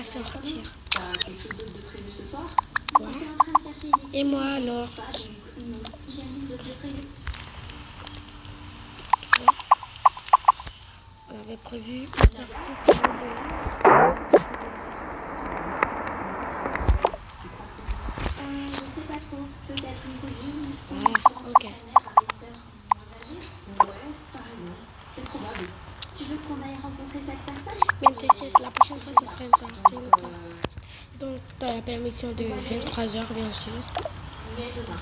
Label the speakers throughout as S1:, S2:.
S1: va sortir.
S2: T'as quelque chose d'autre de prévu ce soir?
S1: Ouais. Et moi alors?
S2: Non, j'ai rien d'autre de prévu.
S1: On avait prévu une sortie pour nous deux.
S2: Je sais pas trop. Peut-être une cousine.
S1: Ouais, ok.
S2: Sa mère avait une sœur moins âgée. Ouais, t'as raison. C'est probable. Tu veux qu'on aille rencontrer cette personne?
S1: Mais t'inquiète, la prochaine fois, ça sera une sortie ou pas. Donc, t'as la permission de 23h, bien sûr.
S2: Mais demain.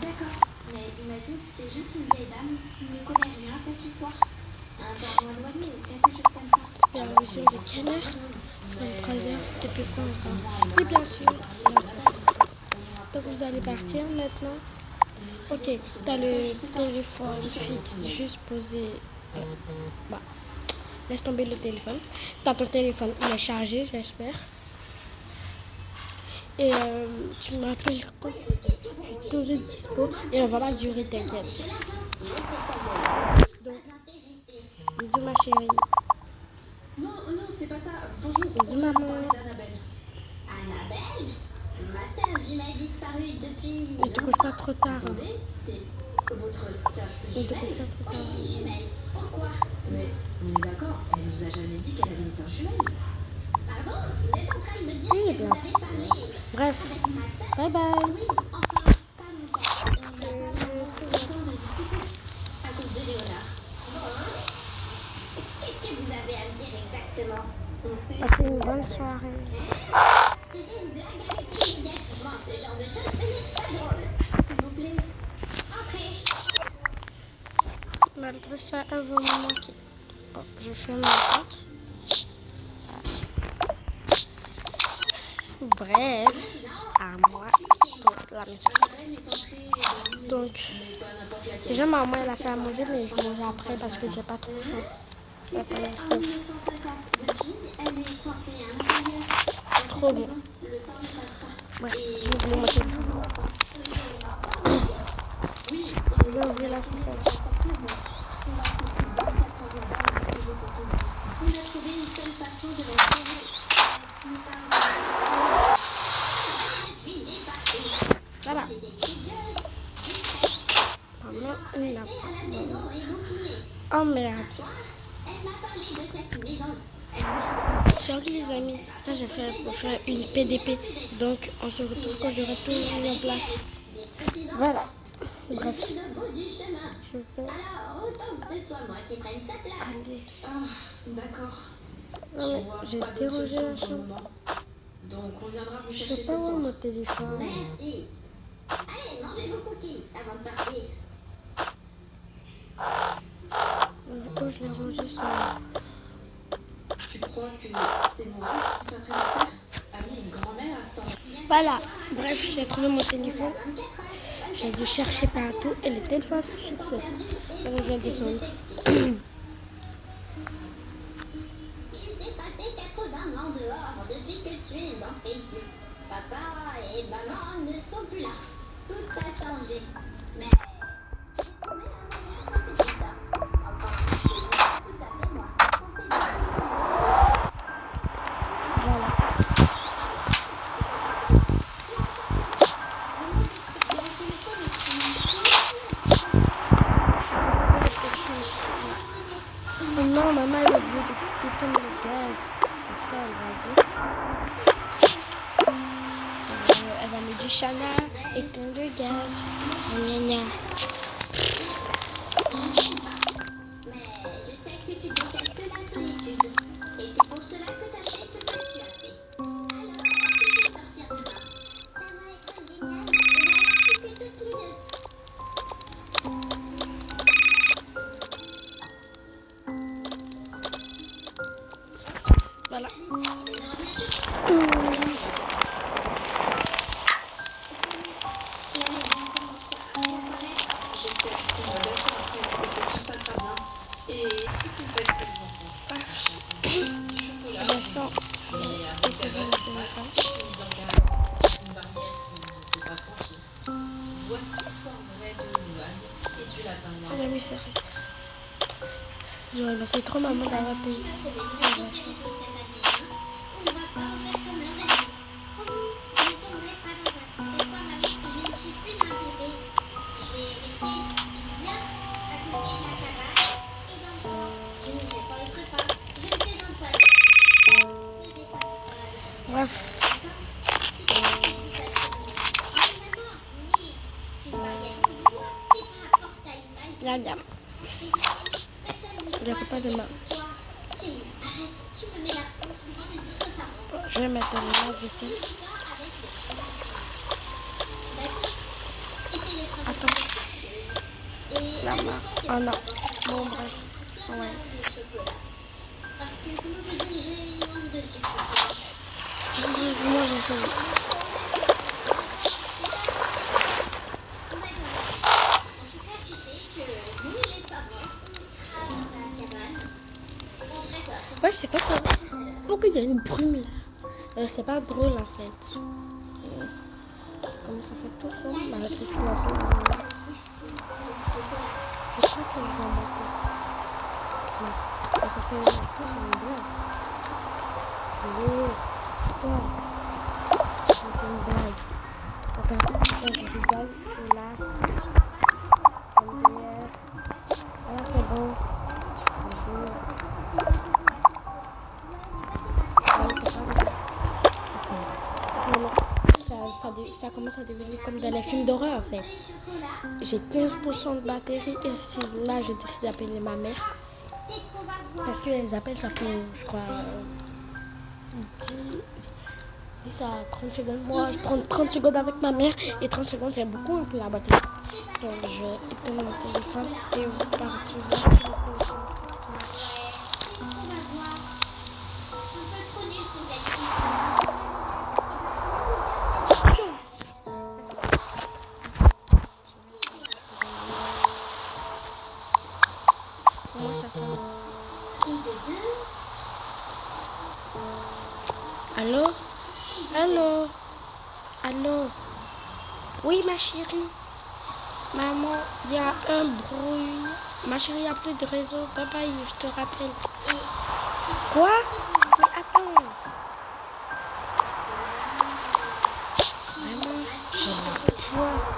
S2: D'accord. Mais imagine si c'est juste une vieille dame qui ne connaît rien à cette histoire. Un parent éloigné ou quelque chose comme ça.
S1: Permission de quelle heure? 23h, depuis quand encore? Oui, bien sûr, bien sûr. Donc, vous allez partir maintenant? Ok, t'as le téléphone fixe juste posé. Bah, laisse tomber le téléphone. T'as ton téléphone, il est chargé, j'espère. Et tu m'appelles quand je suis toujours dispo. Et on va pas durer, t'inquiète. Donc, bisous ma chérie.
S2: Non, c'est pas ça. Bonjour.
S1: Bisous maman.
S2: d'Annabelle. Annabelle? Ma sœur jumelle disparue depuis.
S1: Ne te couche pas trop tard.
S2: Attendez, c'est votre sœur
S1: Ne te couche
S2: jumelle?
S1: pas trop tard.
S2: Oui, jumelle. Pourquoi? Mais on est d'accord, elle nous a jamais dit qu'elle avait une sœur jumelle. Pardon? Vous êtes en train de me dire
S1: Oui,
S2: que
S1: bien
S2: vous
S1: sûr.
S2: avez parlé
S1: Bref,
S2: avec ma sœur?
S1: bye bye.
S2: Oui, enfin, pas longtemps. Et on n'a pas vraiment eu le temps de discuter à cause de Léonard. Bon, qu'est-ce que vous avez à me dire exactement?
S1: Passez une bonne soirée.
S2: C'était une blague, arrêtez immédiatement ce genre de choses, ce n'est pas drôle. S'il vous plaît, entrez.
S1: Malgré ça, elle va me manquer. Bon, je ferme la porte. Bref, à moi, donc la maison. Donc, déjà maman elle a fait à manger, mais je mange après parce que j'ai pas trop faim.
S2: C'était en 1950. Depuis, elle est coiffée à l'intérieur.
S1: Trop bon.
S2: Le temps ne passe pas.
S1: Bref, j'ai oublié mon téléphone.
S2: Oui,
S1: J'ai oublié la sauce.
S2: on a trouvé une seule façon de la gérer.
S1: Voilà.
S2: J'étais studieuse,
S1: Maman, il n'a
S2: à
S1: pas.
S2: la maison et bouquinée.
S1: Oh merde.
S2: Elle m'a parlé de cette maison.
S1: Sorry les amis, ça j'ai fait pour faire une PDP. Donc on se retrouve quand j'aurai tout mis en place. Voilà. Bref,
S2: Je suis au bout du chemin.
S1: je vais
S2: Alors, autant que ce soit moi qui prenne sa place.
S1: aller.
S2: D'accord.
S1: Non mais j'ai dérangé la chambre.
S2: Donc, on viendra vous
S1: Je
S2: chercher
S1: sais
S2: ce
S1: pas où
S2: soir.
S1: est mon téléphone.
S2: Merci. Allez, mangez vos cookies avant de partir.
S1: Où je l'ai rangé ça?
S2: Tu crois que c'est Maurice qui s'apprête à faire? Ah oui, une grand-mère à ce temps.
S1: Voilà. Bref, j'ai trouvé mon téléphone. J'ai dû chercher partout et le téléphone fixe aussi. Donc je vais descendre.
S2: Il s'est passé 80 ans dehors depuis que tu es entré ici. Papa et maman ne sont plus là. Tout a changé. Mais...
S1: Voilà. Oh non, maman elle a oublié d'éteindre le gaz. Après elle va dire. Elle va me dire Chana, éteins le gaz. Gna gna.
S2: Mais je sais que tu détestes la solitude. Et c'est pour cela que tu as fait ce que tu as fait. Alors, tu peux sortir demain. Ça va être génial. On va occuper toutes les deux.
S1: Voilà.
S2: J'espère que tout se passera bien. Et si tu fais que les enfants.
S1: J'ai faim.
S2: Mais
S1: Déposer le téléphone.
S2: c'est une mise en garde, une barrière qui ne peut pas franchir. Voici l'histoire vraie de Louane et du lapin noir.
S1: Elle a mis ses risques. J'aurais c'est trop maman d'avoir payé. Ça, j'achète.
S2: On ne va pas refaire comme
S1: Yes. Miam, miam. Je ne fais pas de mal. Bon, je vais mettre le lave-vaisselle. Attends. La marque. Oh non. Bon, bref. Ouais. Bref, moi j'ai fait. Ouais, c'est pas ça. Pourquoi il y a une brume là? C'est pas drôle en fait. Comme ça fait tout ça, on a réfléchi un peu. Je crois que je vais monter. Non, ça fait une blague. Oui, toi. C'est une blague. Attends, je rigole. Et là, MDR. Là, c'est bon. Ça commence à devenir comme dans les films d'horreur en fait. J'ai 15% de batterie et si là je décide d'appeler ma mère parce que les appels ça fait je crois 10 à 30 secondes. Moi je prends 30 secondes avec ma mère et 30 secondes c'est beaucoup pour la batterie. Donc je éteins mon téléphone et vous partez voir le téléphone. Moi ça sonne. Allô? Allô? Allô? Oui ma chérie. Maman, il y a un bruit. Ma chérie, il n'y a plus de réseau. Bye bye, je te rappelle. Quoi? Mais attends. Vraiment, j'ai la poisse.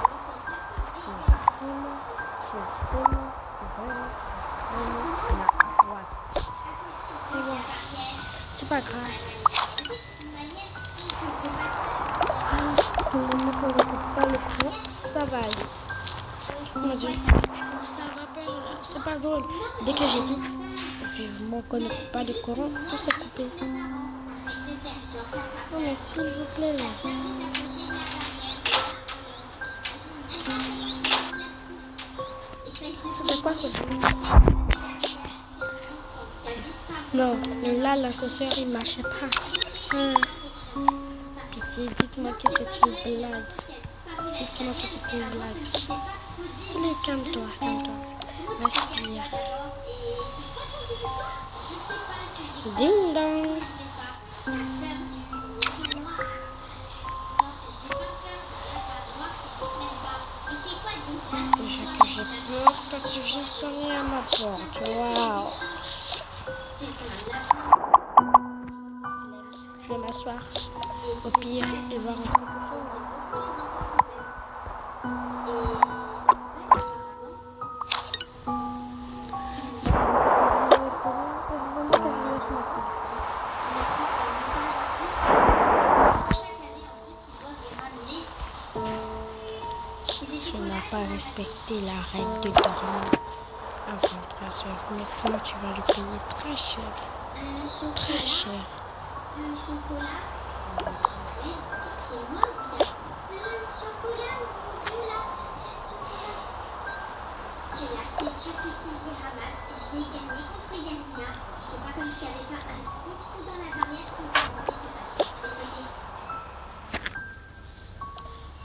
S1: J'ai vraiment la poisse. Mais bon, c'est pas grave. Pour le moment qu'on n'écoute pas le courant, ça va aller. Mon Dieu, je commence à avoir peur là. C'est pas drôle. Dès que j'ai dit vivement qu'on n'écoute pas le courant, tout s'est coupé. Non mais s'il vous plaît. C'était quoi ce bruit? Non, mais là l'assesseur il m'achètera. Pitié, dites-moi que c'est une blague. Dites-moi que c'est une blague. Allez, calme-toi, calme-toi. Respire. Ding dong. Déjà que j'ai peur, toi tu viens sonner à ma porte. Waouh. Je vais m'asseoir au pire et voir un peu. Tu n'as pas respecté la règle de dormir avant 3 heures. Maintenant, tu vas le payer très cher. Très cher.
S2: C'est sûr que si je les ramasse, je vais gagner contre Yamina. C'est pas comme s'il n'y avait pas un gros trou dans la barrière qui me permettait de passer. Je vais sauter.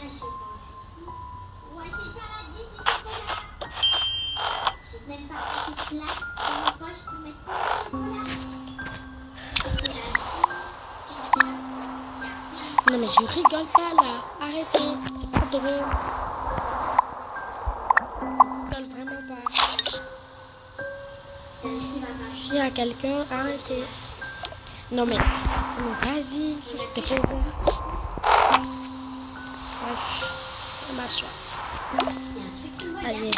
S2: Un chocolat ici. Ouais, c'est le paradis du chocolat. J'ai même pas assez de place dans ma poche pour mettre tout ce chocolat. Chocolat ici.
S1: Non mais je rigole pas là. Arrêtez. C'est pas drôle. Vraiment pas. S'il y a quelqu'un, arrêtez. Non mais vas-y, ça c'était pas ouvert. Bref, on m'assoit. Allez.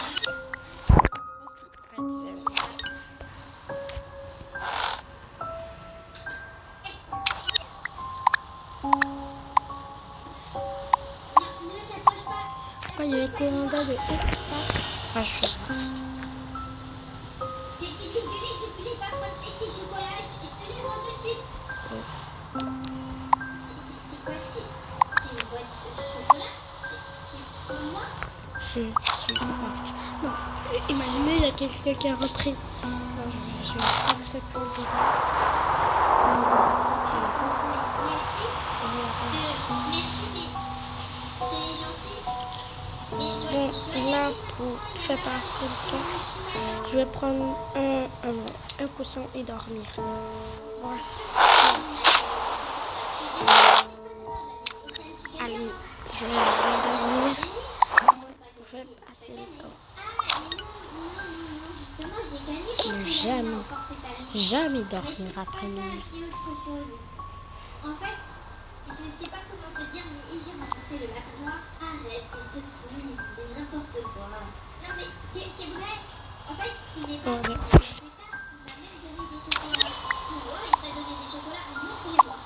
S1: il y a un courant d'air de ouf qui passe. Ah, chaud.
S2: T'es désolée, je voulais pas prendre tes chocolats, je te les rends tout de suite. C'est quoi, c'est une boîte de chocolat? C'est pour moi?
S1: C'est parti. Non, imaginez, il y a quelqu'un qui est rentré. Non, je vais faire cette porte devant.
S2: Merci, mais c'est gentil. Mais je dois
S1: Bon,
S2: y
S1: là,
S2: aller.
S1: pour faire passer le temps, je vais prendre un coussin et dormir. Voilà. Allez, je vais dormir pour faire passer le temps. Ne jamais dormir après minuit.
S2: En fait, je sais pas comment te dire, mais j'ai rencontré le lac noir. Arrête tes sottises, c'est n'importe quoi. Non mais c'est vrai. En fait, il est pas si bien que ça. Il m'a même donné des chocolats. Tu vois, il t'a donné des chocolats. Montre-les-moi.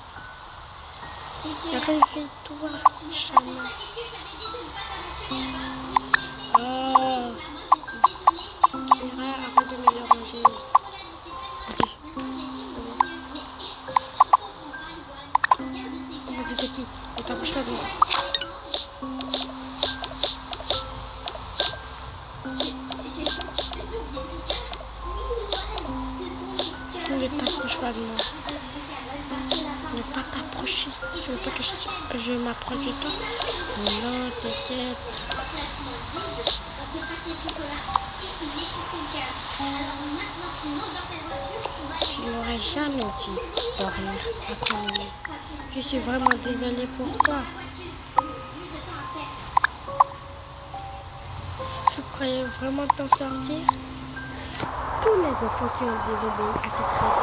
S2: T'es sûr?
S1: Réveille-toi, Chana.
S2: Qu'est-ce que je t'avais dit de ne pas t'aventurer là-bas? Oui, je sais,
S1: Oh,
S2: maman, je suis désolée, mais
S1: Kira, arrête de me déranger. Vas-y. On m'a dit t'es qui? Et t'approches pas de moi. Ne t'approche pas de moi. Ne pas t'approcher. Tu veux pas que je m'approche de toi? Non, t'inquiète. Je n'aurais jamais dû dormir après minuit. Je suis vraiment désolée pour toi. Tu croyais vraiment t'en sortir? Tous les enfants qui ont désobéi à cette règle.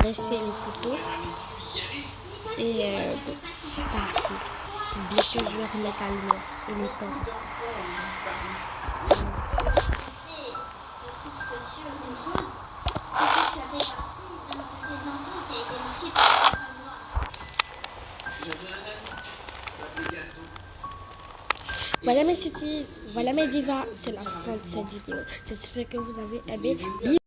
S1: Laisser les couteaux et c'est parti. Bien sûr, je vais remettre à l'heure et le temps. Voilà mes sottises, voilà mes divas, c'est la fin de cette vidéo. J'espère que vous avez aimé.